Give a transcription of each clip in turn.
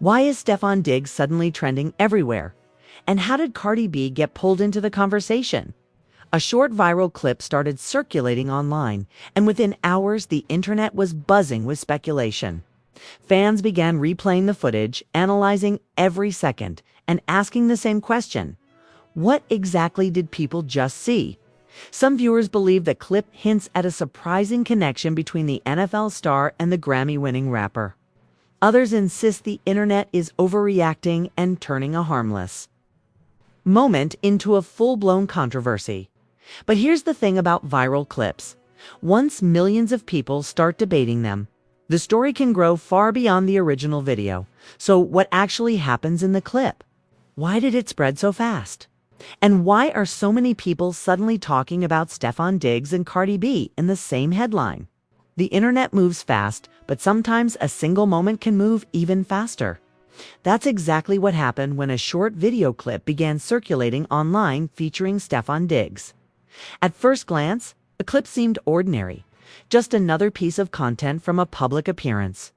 Why is Stefon Diggs suddenly trending everywhere? And how did Cardi B get pulled into the conversation? A short viral clip started circulating online, and within hours the internet was buzzing with speculation. Fans began replaying the footage, analyzing every second, and asking the same question: what exactly did people just see? Some viewers believe the clip hints at a surprising connection between the NFL star and the Grammy-winning rapper. Others insist the internet is overreacting and turning a harmless moment into a full-blown controversy. But here's the thing about viral clips. Once millions of people start debating them, the story can grow far beyond the original video. So what actually happens in the clip? Why did it spread so fast? And why are so many people suddenly talking about Stefon Diggs and Cardi B in the same headline? The internet moves fast, but sometimes a single moment can move even faster. That's exactly what happened when a short video clip began circulating online featuring Stefon Diggs. At first glance, the clip seemed ordinary, just another piece of content from a public appearance.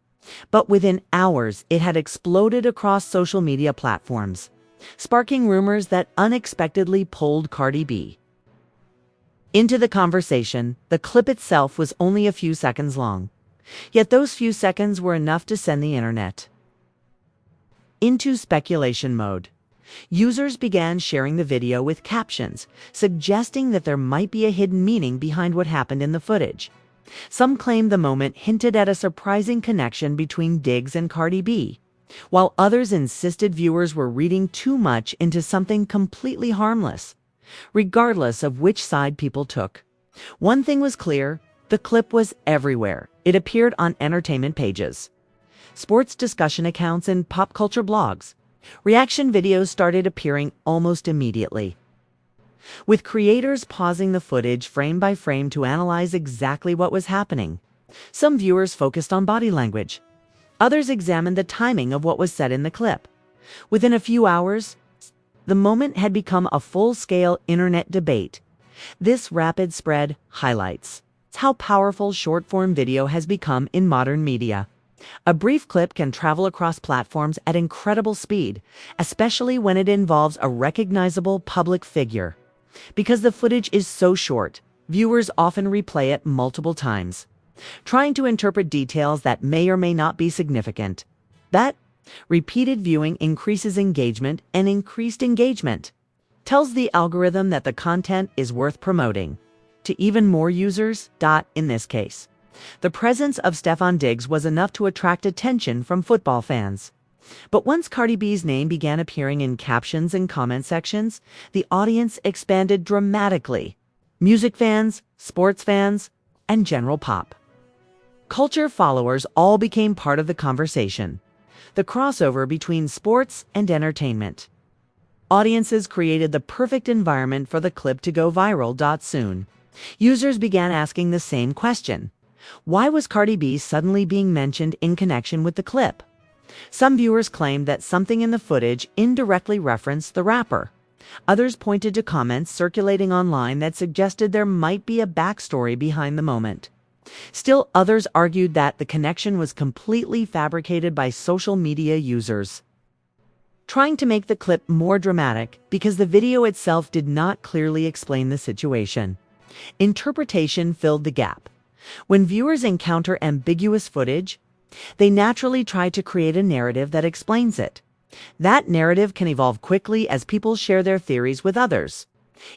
But within hours, it had exploded across social media platforms, sparking rumors that unexpectedly pulled Cardi B into the conversation. The clip itself was only a few seconds long, yet those few seconds were enough to send the internet into speculation mode. Users began sharing the video with captions, suggesting that there might be a hidden meaning behind what happened in the footage. Some claimed the moment hinted at a surprising connection between Diggs and Cardi B, while others insisted viewers were reading too much into something completely harmless. Regardless of which side people took, one thing was clear: the clip was everywhere. It appeared on entertainment pages, sports discussion accounts, and pop culture blogs. Reaction videos started appearing almost immediately, with creators pausing the footage frame by frame to analyze exactly what was happening. Some viewers focused on body language. Others examined the timing of what was said in the clip. Within a few hours, the moment had become a full-scale internet debate. This rapid spread highlights how powerful short-form video has become in modern media. A brief clip can travel across platforms at incredible speed, especially when it involves a recognizable public figure. Because the footage is so short, viewers often replay it multiple times, trying to interpret details that may or may not be significant. That repeated viewing increases engagement, and increased engagement tells the algorithm that the content is worth promoting to even more users. In this case, the presence of Stefon Diggs was enough to attract attention from football fans. But once Cardi B's name began appearing in captions and comment sections, the audience expanded dramatically. Music fans, sports fans, and general pop culture followers all became part of the conversation. The crossover between sports and entertainment. Audiences created the perfect environment for the clip to go viral. Soon, users began asking the same question: why was Cardi B suddenly being mentioned in connection with the clip? Some viewers claimed that something in the footage indirectly referenced the rapper. Others pointed to comments circulating online that suggested there might be a backstory behind the moment. Still, others argued that the connection was completely fabricated by social media users, trying to make the clip more dramatic because the video itself did not clearly explain the situation. Interpretation filled the gap. When viewers encounter ambiguous footage, they naturally try to create a narrative that explains it. That narrative can evolve quickly as people share their theories with others.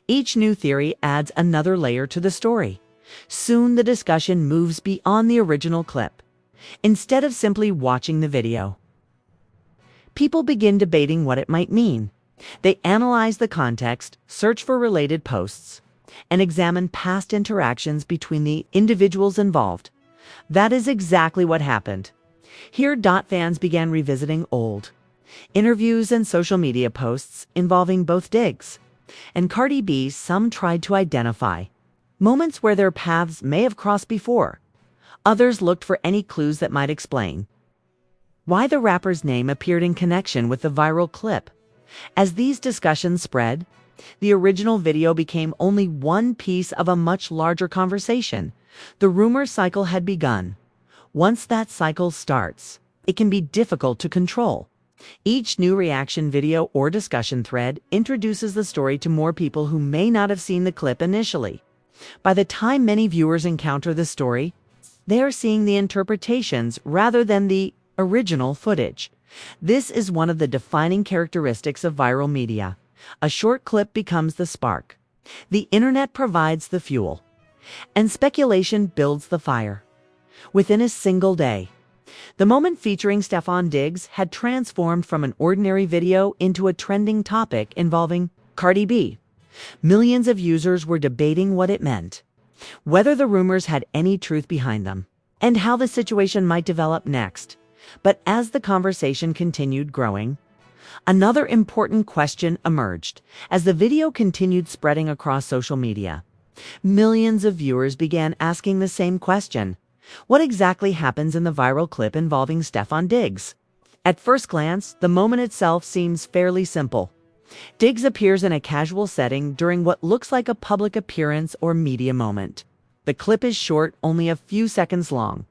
Each new theory adds another layer to the story. Soon the discussion moves beyond the original clip. Instead of simply watching the video, people begin debating what it might mean. They analyze the context, search for related posts, and examine past interactions between the individuals involved. That is exactly what happened. Here, fans began revisiting old interviews and social media posts involving both Diggs and Cardi B. Some tried to identify moments where their paths may have crossed before. Others looked for any clues that might explain why the rapper's name appeared in connection with the viral clip. As these discussions spread, the original video became only one piece of a much larger conversation. The rumor cycle had begun. Once that cycle starts, it can be difficult to control. Each new reaction video or discussion thread introduces the story to more people who may not have seen the clip initially. By the time many viewers encounter the story, they are seeing the interpretations rather than the original footage. This is one of the defining characteristics of viral media. A short clip becomes the spark. The internet provides the fuel, and speculation builds the fire. Within a single day, the moment featuring Stefon Diggs had transformed from an ordinary video into a trending topic involving Cardi B. Millions of users were debating what it meant, whether the rumors had any truth behind them, and how the situation might develop next. But as the conversation continued growing, another important question emerged. As the video continued spreading across social media, millions of viewers began asking the same question: what exactly happens in the viral clip involving Stefon Diggs? At first glance, the moment itself seems fairly simple. Diggs appears in a casual setting during what looks like a public appearance or media moment. The clip is short, only a few seconds long,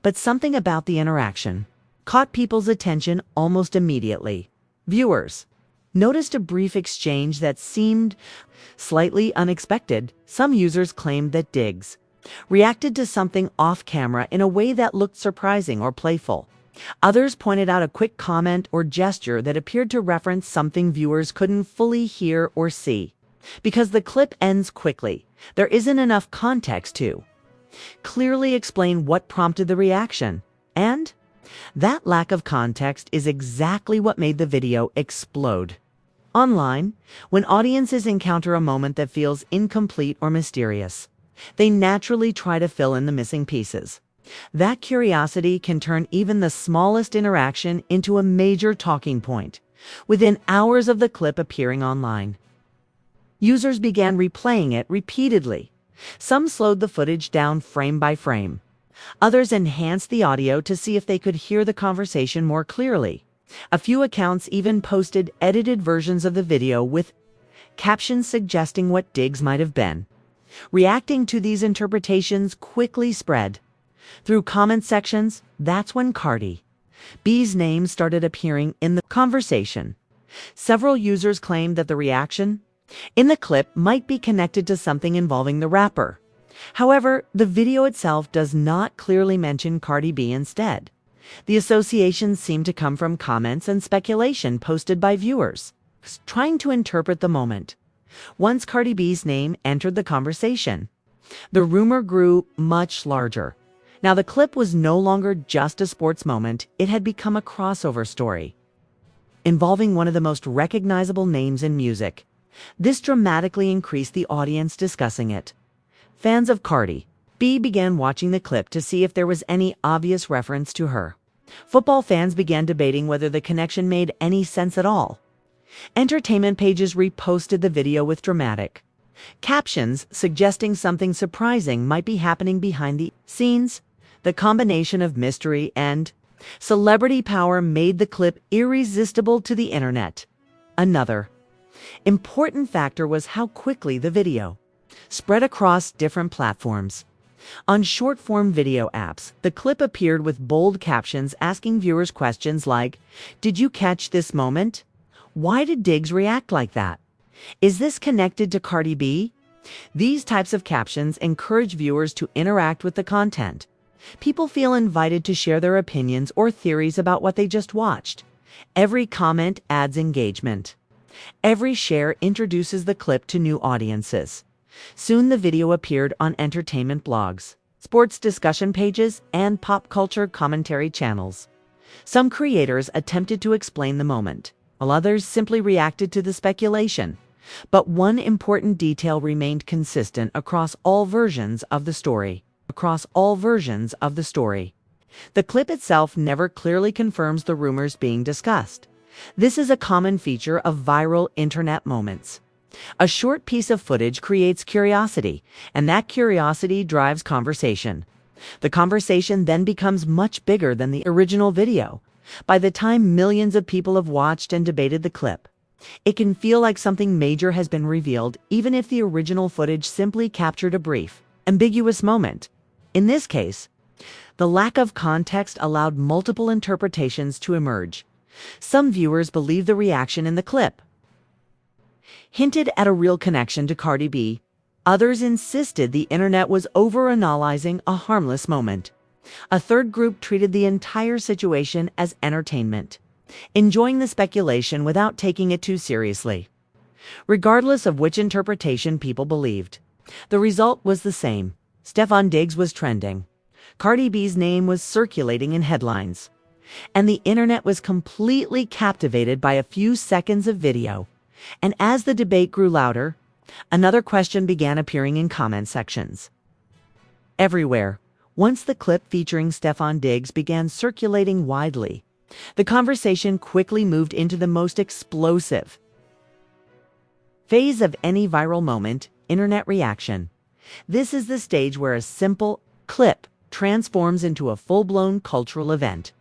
but something about the interaction caught people's attention almost immediately. Viewers noticed a brief exchange that seemed slightly unexpected. Some users claimed that Diggs reacted to something off camera in a way that looked surprising or playful. Others pointed out a quick comment or gesture that appeared to reference something viewers couldn't fully hear or see. Because the clip ends quickly, there isn't enough context to clearly explain what prompted the reaction. And that lack of context is exactly what made the video explode. Online, when audiences encounter a moment that feels incomplete or mysterious, they naturally try to fill in the missing pieces. That curiosity can turn even the smallest interaction into a major talking point. Within hours of the clip appearing online, users began replaying it repeatedly. Some slowed the footage down frame by frame. Others enhanced the audio to see if they could hear the conversation more clearly. A few accounts even posted edited versions of the video with captions suggesting what Diggs might have been. Reacting to these interpretations quickly spread through comment sections. That's when Cardi B's name started appearing in the conversation. Several users claimed that the reaction in the clip might be connected to something involving the rapper. However, the video itself does not clearly mention Cardi B. Instead, the associations seem to come from comments and speculation posted by viewers trying to interpret the moment. Once Cardi B's name entered the conversation, the rumor grew much larger. Now, the clip was no longer just a sports moment, it had become a crossover story involving one of the most recognizable names in music. This dramatically increased the audience discussing it. Fans of Cardi B began watching the clip to see if there was any obvious reference to her. Football fans began debating whether the connection made any sense at all. Entertainment pages reposted the video with dramatic captions suggesting something surprising might be happening behind the scenes. The combination of mystery and celebrity power made the clip irresistible to the internet. Another important factor was how quickly the video spread across different platforms. On short-form video apps, the clip appeared with bold captions asking viewers questions like, "Did you catch this moment? Why did Diggs react like that? Is this connected to Cardi B?" These types of captions encourage viewers to interact with the content. People feel invited to share their opinions or theories about what they just watched. Every comment adds engagement. Every share introduces the clip to new audiences. Soon the video appeared on entertainment blogs, sports discussion pages, and pop culture commentary channels. Some creators attempted to explain the moment, while others simply reacted to the speculation. But one important detail remained consistent across all versions of the story. The clip itself never clearly confirms the rumors being discussed. This is a common feature of viral internet moments. A short piece of footage creates curiosity, and that curiosity drives conversation. The conversation then becomes much bigger than the original video. By the time millions of people have watched and debated the clip, it can feel like something major has been revealed, even if the original footage simply captured a brief, ambiguous moment. In this case, the lack of context allowed multiple interpretations to emerge. Some viewers believed the reaction in the clip hinted at a real connection to Cardi B. Others insisted the internet was overanalyzing a harmless moment. A third group treated the entire situation as entertainment, enjoying the speculation without taking it too seriously. Regardless of which interpretation people believed, the result was the same. Stefon Diggs was trending. Cardi B's name was circulating in headlines. And the internet was completely captivated by a few seconds of video. And as the debate grew louder, another question began appearing in comment sections. Everywhere, once the clip featuring Stefon Diggs began circulating widely, the conversation quickly moved into the most explosive phase of any viral moment: internet reaction. This is the stage where a simple clip transforms into a full-blown cultural event.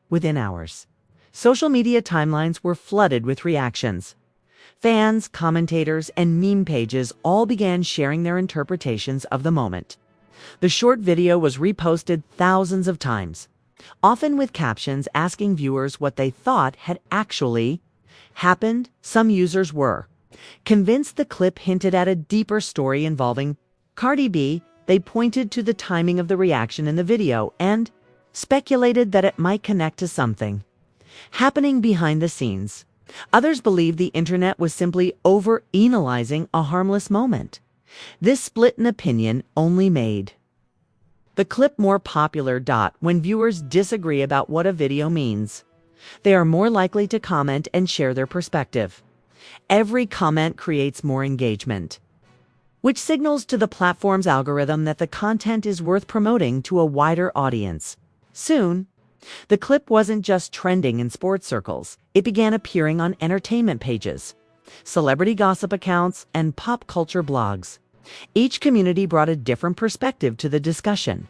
Within hours, social media timelines were flooded with reactions. Fans, commentators, and meme pages all began sharing their interpretations of the moment. The short video was reposted thousands of times, often with captions asking viewers what they thought had actually happened. Some users were convinced the clip hinted at a deeper story involving Cardi B. They pointed to the timing of the reaction in the video and speculated that it might connect to something happening behind the scenes. Others believed the internet was simply over-analyzing a harmless moment. This split in opinion only made the clip more popular. When viewers disagree about what a video means, they are more likely to comment and share their perspective. Every comment creates more engagement, which signals to the platform's algorithm that the content is worth promoting to a wider audience. Soon, the clip wasn't just trending in sports circles. It began appearing on entertainment pages, celebrity gossip accounts, and pop culture blogs. Each community brought a different perspective to the discussion.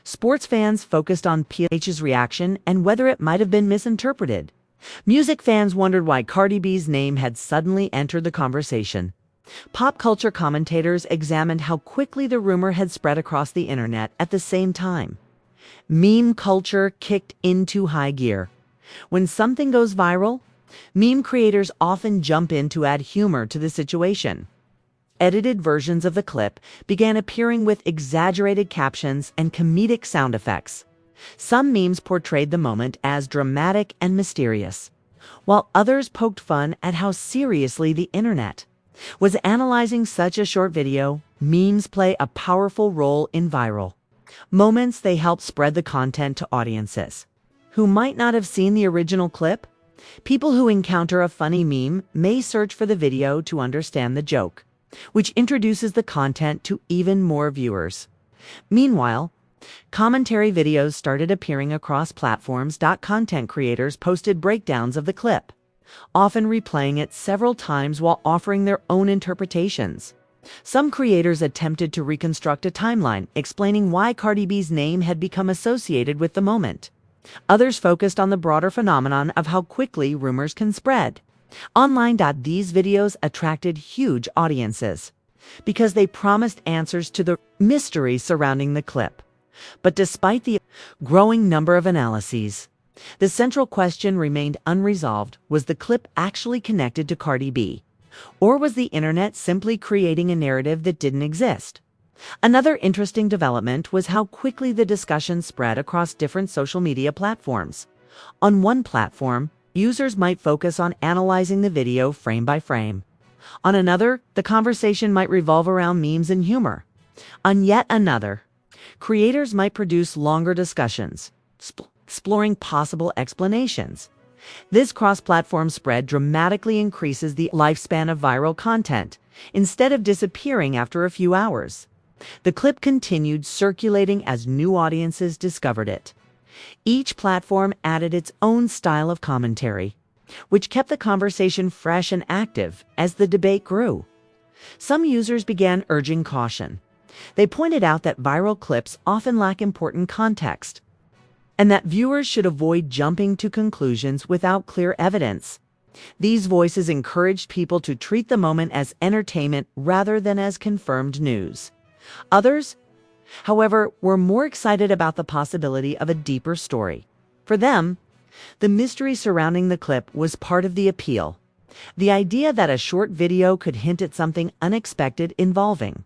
Sports fans focused on PH's reaction and whether it might have been misinterpreted. Music fans wondered why Cardi B's name had suddenly entered the conversation. Pop culture commentators examined how quickly the rumor had spread across the internet at the same time. Meme culture kicked into high gear. When something goes viral, meme creators often jump in to add humor to the situation. Edited versions of the clip began appearing with exaggerated captions and comedic sound effects. Some memes portrayed the moment as dramatic and mysterious, while others poked fun at how seriously the internet was analyzing such a short video. Memes play a powerful role in viral moments. They help spread the content to audiences who might not have seen the original clip. People who encounter a funny meme may search for the video to understand the joke, which introduces the content to even more viewers. Meanwhile, commentary videos started appearing across platforms. Content creators posted breakdowns of the clip, often replaying it several times while offering their own interpretations. Some creators attempted to reconstruct a timeline, explaining why Cardi B's name had become associated with the moment. Others focused on the broader phenomenon of how quickly rumors can spread online. These videos attracted huge audiences because they promised answers to the mystery surrounding the clip. But despite the growing number of analyses, the central question remained unresolved. Was the clip actually connected to Cardi B? Or was the internet simply creating a narrative that didn't exist? Another interesting development was how quickly the discussion spread across different social media platforms. On one platform, users might focus on analyzing the video frame by frame. On another, the conversation might revolve around memes and humor. On yet another, creators might produce longer discussions, exploring possible explanations. This cross-platform spread dramatically increases the lifespan of viral content, instead of disappearing after a few hours. The clip continued circulating as new audiences discovered it. Each platform added its own style of commentary, which kept the conversation fresh and active as the debate grew. Some users began urging caution. They pointed out that viral clips often lack important context, and that viewers should avoid jumping to conclusions without clear evidence. These voices encouraged people to treat the moment as entertainment rather than as confirmed news. Others, however, were more excited about the possibility of a deeper story. For them, The mystery surrounding the clip was part of the appeal. The idea that a short video could hint at something unexpected involving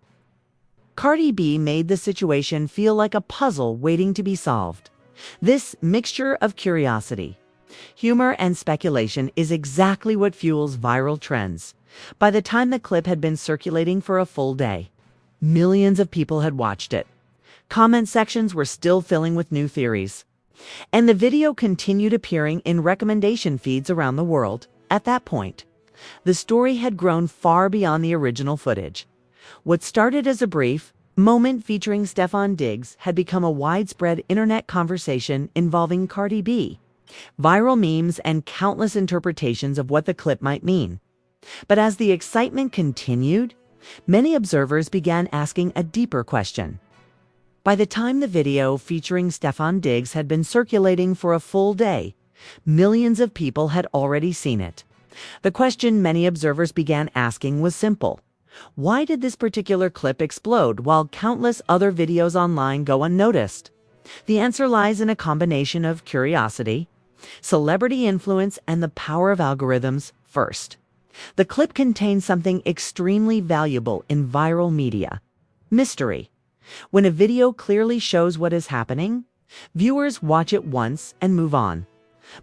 Cardi B made the situation feel like a puzzle waiting to be solved. This mixture of curiosity, humor, and speculation is exactly what fuels viral trends. By the time the clip had been circulating for a full day, millions of people had watched it. Comment sections were still filling with new theories. And the video continued appearing in recommendation feeds around the world. At that point, the story had grown far beyond the original footage. What started as a brief moment featuring Stefon Diggs had become a widespread internet conversation involving Cardi B, viral memes, and countless interpretations of what the clip might mean. But as the excitement continued, many observers began asking a deeper question. By the time the video featuring Stefon Diggs had been circulating for a full day, millions of people had already seen it. The question many observers began asking was simple. Why did this particular clip explode while countless other videos online go unnoticed? The answer lies in a combination of curiosity, celebrity influence, and the power of algorithms. First, the clip contains something extremely valuable in viral media: mystery. When a video clearly shows what is happening, viewers watch it once and move on.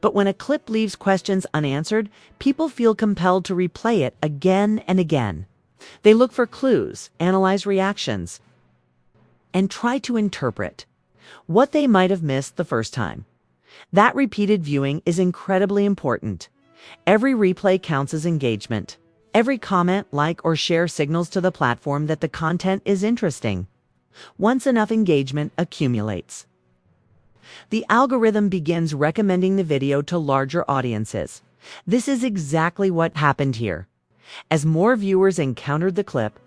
But when a clip leaves questions unanswered, people feel compelled to replay it again and again. They look for clues, analyze reactions, and try to interpret what they might have missed the first time. That repeated viewing is incredibly important. Every replay counts as engagement. Every comment, like, or share signals to the platform that the content is interesting. Once enough engagement accumulates, the algorithm begins recommending the video to larger audiences. This is exactly what happened here. As more viewers encountered the clip,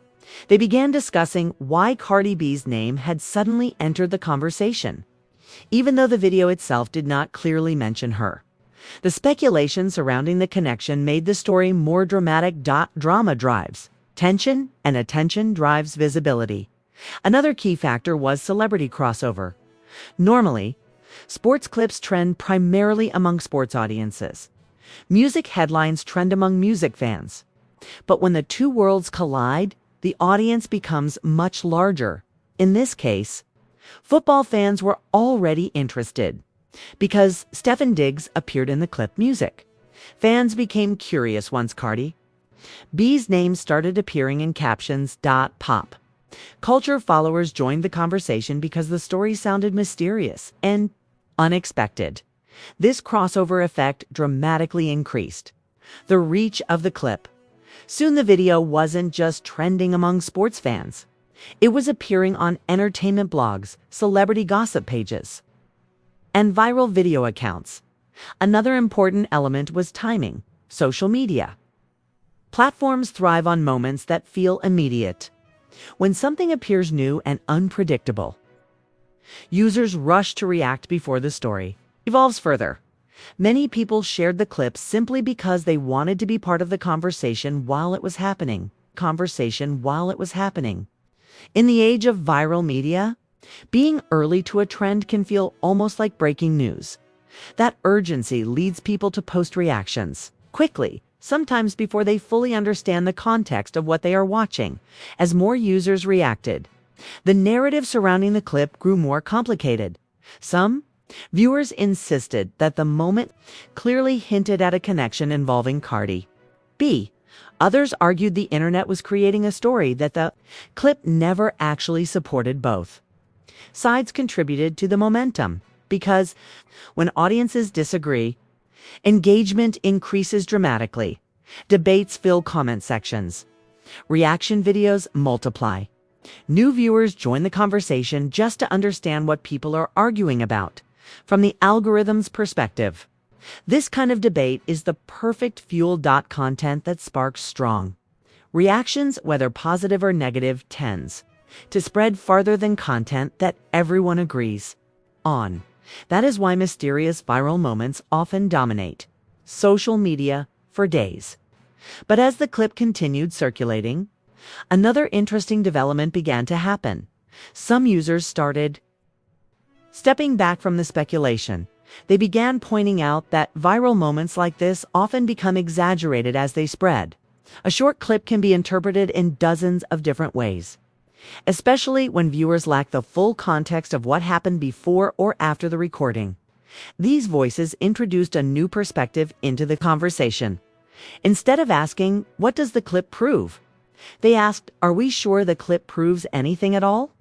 they began discussing why Cardi B's name had suddenly entered the conversation, even though the video itself did not clearly mention her. The speculation surrounding the connection made the story more dramatic. Drama drives tension, and attention drives visibility. Another key factor was celebrity crossover. Normally, sports clips trend primarily among sports audiences. Music headlines trend among music fans. But when the two worlds collide, the audience becomes much larger. In this case, football fans were already interested because Stefon Diggs appeared in the clip music. Fans became curious once Cardi B's name started appearing in captions. Pop culture followers joined the conversation because the story sounded mysterious and unexpected. This crossover effect dramatically increased the reach of the clip. Soon the video wasn't just trending among sports fans. It was appearing on entertainment blogs, celebrity gossip pages, and viral video accounts. Another important element was timing. Social media platforms thrive on moments that feel immediate. When something appears new and unpredictable, users rush to react before the story evolves further. Many people shared the clip simply because they wanted to be part of the conversation while it was happening. In the age of viral media, being early to a trend can feel almost like breaking news. That urgency leads people to post reactions quickly, sometimes before they fully understand the context of what they are watching. As more users reacted, the narrative surrounding the clip grew more complicated. Some viewers insisted that the moment clearly hinted at a connection involving Cardi B. Others argued the internet was creating a story that the clip never actually supported. Both sides contributed to the momentum because when audiences disagree, engagement increases dramatically. Debates fill comment sections. Reaction videos multiply. New viewers join the conversation just to understand what people are arguing about from the algorithm's perspective. This kind of debate is the perfect fuel. Content that sparks strong reactions, whether positive or negative, tends to spread farther than content that everyone agrees on. That is why mysterious viral moments often dominate social media for days. But as the clip continued circulating, another interesting development began to happen. Some users started stepping back from the speculation. They began pointing out that viral moments like this often become exaggerated as they spread. A short clip can be interpreted in dozens of different ways, especially when viewers lack the full context of what happened before or after the recording. These voices introduced a new perspective into the conversation. Instead of asking, "What does the clip prove?" they asked, "Are we sure the clip proves anything at all?"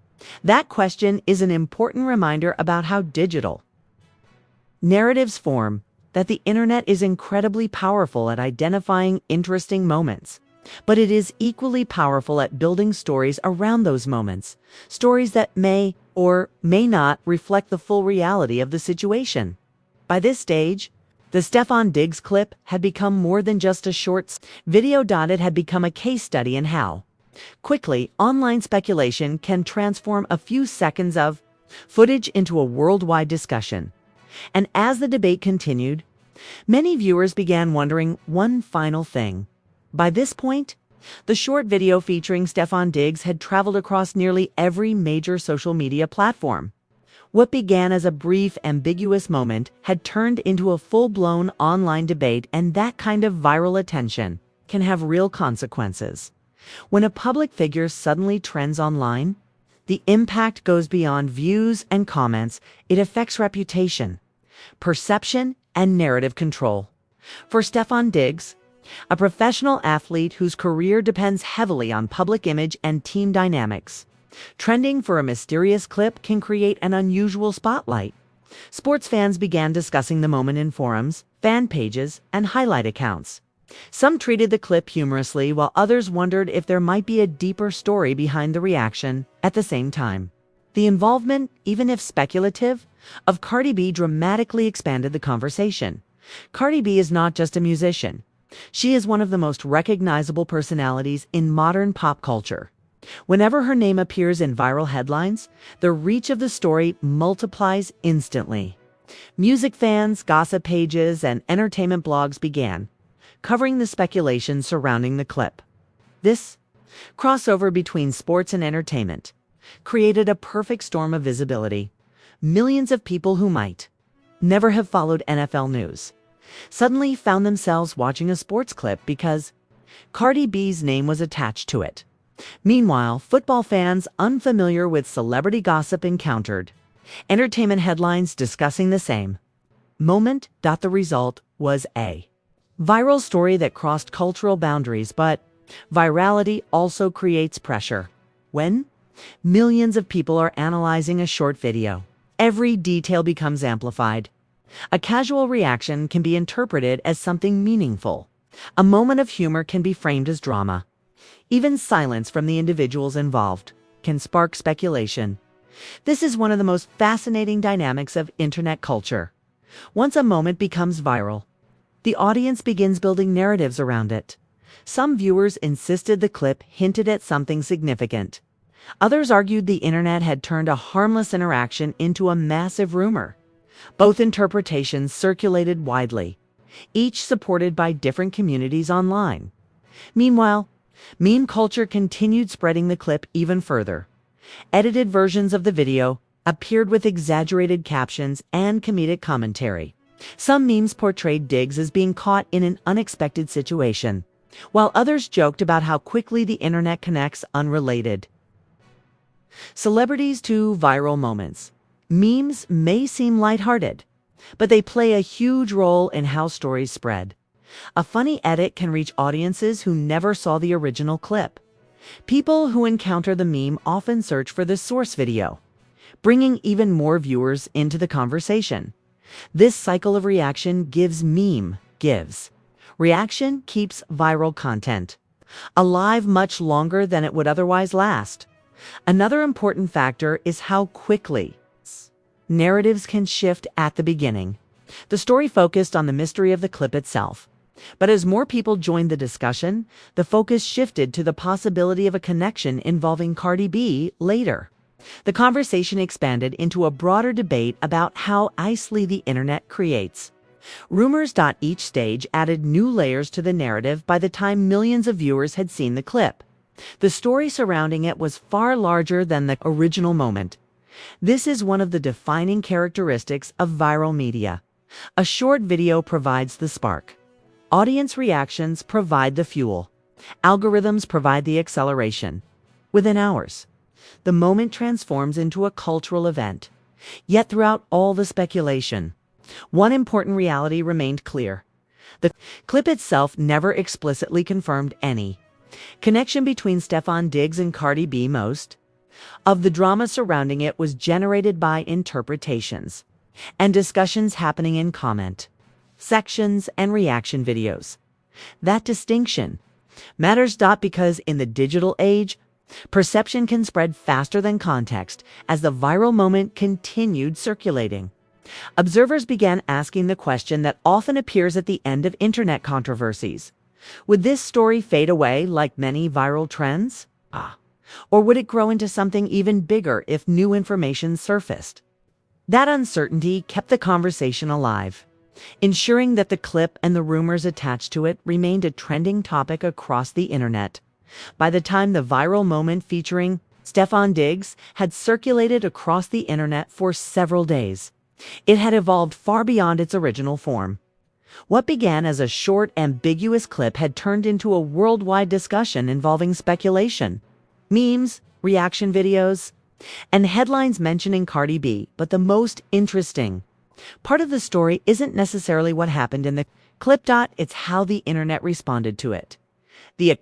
That question is an important reminder about how digital narratives form, that the internet is incredibly powerful at identifying interesting moments. But it is equally powerful at building stories around those moments, stories that may or may not reflect the full reality of the situation. By this stage, the Stefon Diggs clip had become more than just a short video. It had become a case study in how quickly online speculation can transform a few seconds of footage into a worldwide discussion. And as the debate continued, many viewers began wondering one final thing. By this point, the short video featuring Stefon Diggs had traveled across nearly every major social media platform. What began as a brief, ambiguous moment had turned into a full-blown online debate, and that kind of viral attention can have real consequences. When a public figure suddenly trends online, the impact goes beyond views and comments. It affects reputation, perception, and narrative control. For Stefon Diggs, a professional athlete whose career depends heavily on public image and team dynamics, trending for a mysterious clip can create an unusual spotlight. Sports fans began discussing the moment in forums, fan pages, and highlight accounts. Some treated the clip humorously, while others wondered if there might be a deeper story behind the reaction. At the same time, the involvement, even if speculative, of Cardi B dramatically expanded the conversation. Cardi B is not just a musician. She is one of the most recognizable personalities in modern pop culture. Whenever her name appears in viral headlines, the reach of the story multiplies instantly. Music fans, gossip pages, and entertainment blogs began covering the speculation surrounding the clip. This crossover between sports and entertainment created a perfect storm of visibility. Millions of people who might never have followed NFL news suddenly found themselves watching a sports clip because Cardi B's name was attached to it. Meanwhile, football fans unfamiliar with celebrity gossip encountered entertainment headlines discussing the same moment. The result was a viral story that crossed cultural boundaries, but virality also creates pressure. When millions of people are analyzing a short video, every detail becomes amplified. A casual reaction can be interpreted as something meaningful. A moment of humor can be framed as drama. Even silence from the individuals involved can spark speculation. This is one of the most fascinating dynamics of internet culture. Once a moment becomes viral, the audience begins building narratives around it. Some viewers insisted the clip hinted at something significant. Others argued the internet had turned a harmless interaction into a massive rumor. Both interpretations circulated widely, each supported by different communities online. Meanwhile, meme culture continued spreading the clip even further. Edited versions of the video appeared with exaggerated captions and comedic commentary. Some memes portrayed Diggs as being caught in an unexpected situation, while others joked about how quickly the internet connects unrelated celebrities to viral moments. Memes may seem lighthearted, but they play a huge role in how stories spread. A funny edit can reach audiences who never saw the original clip. People who encounter the meme often search for the source video, bringing even more viewers into the conversation. This cycle of reaction gives reaction keeps viral content alive much longer than it would otherwise last. Another important factor is how quickly narratives can shift at the beginning. The story focused on the mystery of the clip itself. But as more people joined the discussion, the focus shifted to the possibility of a connection involving Cardi B later. The conversation expanded into a broader debate about how icily the internet creates rumors. Each stage added new layers to the narrative by the time millions of viewers had seen the clip. The story surrounding it was far larger than the original moment. This is one of the defining characteristics of viral media. A short video provides the spark. Audience reactions provide the fuel. Algorithms provide the acceleration. Within hours, the moment transforms into a cultural event. Yet throughout all the speculation, one important reality remained clear. The clip itself never explicitly confirmed any connection between Stefon Diggs and Cardi B. Most of the drama surrounding it was generated by interpretations and discussions happening in comment sections and reaction videos. That distinction matters because in the digital age, perception can spread faster than context as the viral moment continued circulating. Observers began asking the question that often appears at the end of internet controversies. Would this story fade away like many viral trends? Or would it grow into something even bigger if new information surfaced? That uncertainty kept the conversation alive, ensuring that the clip and the rumors attached to it remained a trending topic across the internet. By the time the viral moment featuring Stefon Diggs had circulated across the internet for several days, it had evolved far beyond its original form. What began as a short, ambiguous clip had turned into a worldwide discussion involving speculation, memes, reaction videos, and headlines mentioning Cardi B. But the most interesting part of the story isn't necessarily what happened in the clip. It's how the internet responded to it. The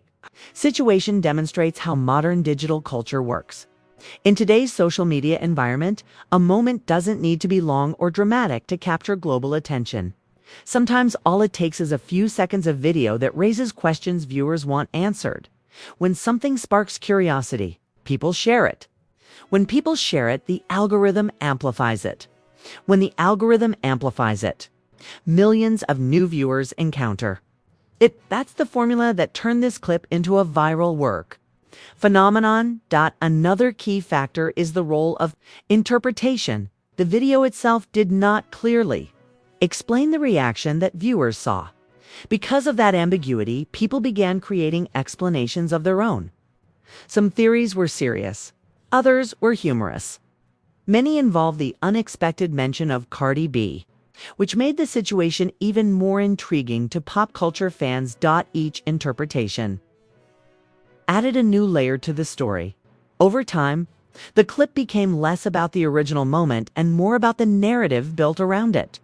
situation demonstrates how modern digital culture works. In today's social media environment, a moment doesn't need to be long or dramatic to capture global attention. Sometimes all it takes is a few seconds of video that raises questions viewers want answered. When something sparks curiosity, people share it. When people share it, the algorithm amplifies it. When the algorithm amplifies it, millions of new viewers encounter it. That's the formula that turned this clip into a viral work phenomenon. Another key factor is the role of interpretation. The video itself did not clearly explain the reaction that viewers saw. Because of that ambiguity, people began creating explanations of their own. Some theories were serious, others were humorous. Many involved the unexpected mention of Cardi B, which made the situation even more intriguing to pop culture fans. Each interpretation added a new layer to the story. Over time, the clip became less about the original moment and more about the narrative built around it.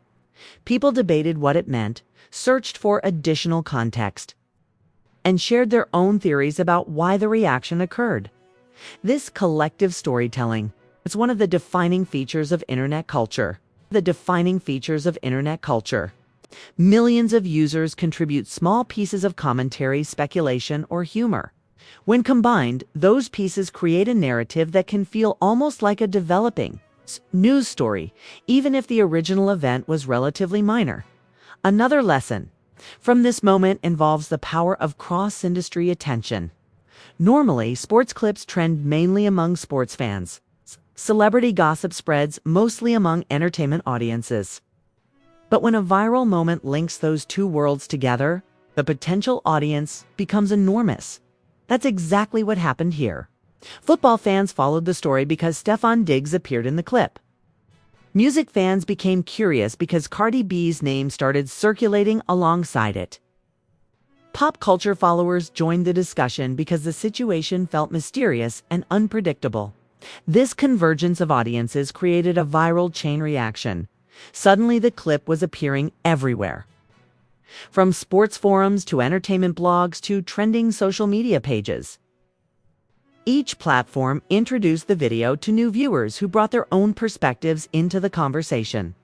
People debated what it meant, searched for additional context, and shared their own theories about why the reaction occurred. This collective storytelling is one of the defining features of internet culture. Millions of users contribute small pieces of commentary, speculation, or humor. When combined, those pieces create a narrative that can feel almost like a developing news story, even if the original event was relatively minor. Another lesson from this moment involves the power of cross-industry attention. Normally, sports clips trend mainly among sports fans. Celebrity gossip spreads mostly among entertainment audiences. But when a viral moment links those two worlds together, the potential audience becomes enormous. That's exactly what happened here. Football fans followed the story because Stefon Diggs appeared in the clip. Music fans became curious because Cardi B's name started circulating alongside it. Pop culture followers joined the discussion because the situation felt mysterious and unpredictable. This convergence of audiences created a viral chain reaction. Suddenly, the clip was appearing everywhere. From sports forums to entertainment blogs to trending social media pages. Each platform introduced the video to new viewers who brought their own perspectives into the conversation.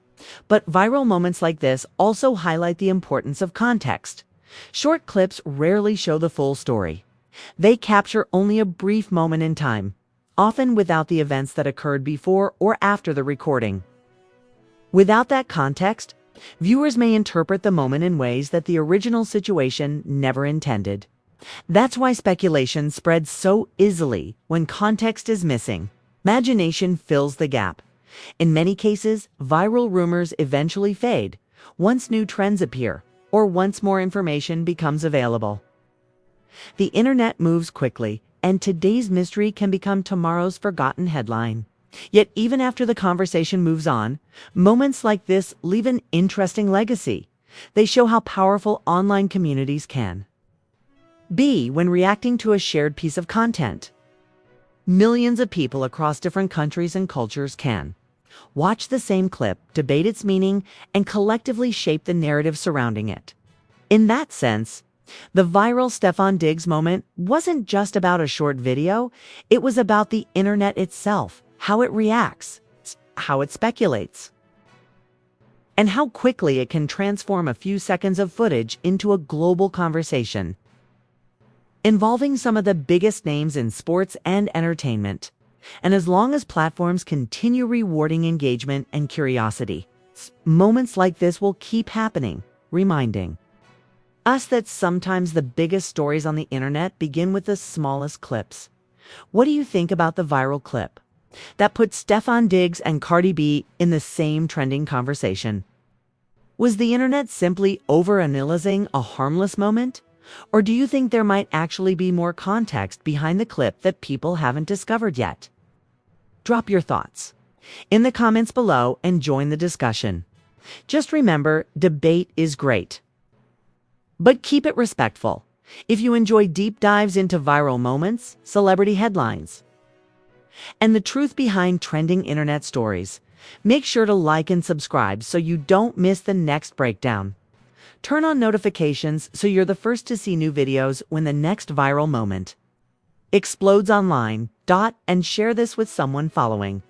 But viral moments like this also highlight the importance of context. Short clips rarely show the full story. They capture only a brief moment in time, often without the events that occurred before or after the recording. Without that context, viewers may interpret the moment in ways that the original situation never intended. That's why speculation spreads so easily when context is missing. Imagination fills the gap. In many cases, viral rumors eventually fade once new trends appear or once more information becomes available. The internet moves quickly, and today's mystery can become tomorrow's forgotten headline. Yet even after the conversation moves on, moments like this leave an interesting legacy. They show how powerful online communities can be when reacting to a shared piece of content. Millions of people across different countries and cultures can watch the same clip, debate its meaning, and collectively shape the narrative surrounding it. In that sense, the viral Stefon Diggs moment wasn't just about a short video, it was about the internet itself, how it reacts, how it speculates, and how quickly it can transform a few seconds of footage into a global conversation involving some of the biggest names in sports and entertainment. And as long as platforms continue rewarding engagement and curiosity, moments like this will keep happening, reminding us that sometimes the biggest stories on the internet begin with the smallest clips. What do you think about the viral clip that put Stefon Diggs and Cardi B in the same trending conversation? Was the internet simply overanalyzing a harmless moment? Or do you think there might actually be more context behind the clip that people haven't discovered yet? Drop your thoughts in the comments below and join the discussion. Just remember, debate is great, but keep it respectful. If you enjoy deep dives into viral moments, celebrity headlines, and the truth behind trending internet stories, make sure to like and subscribe so you don't miss the next breakdown. Turn on notifications so you're the first to see new videos when the next viral moment explodes online. And share this with someone following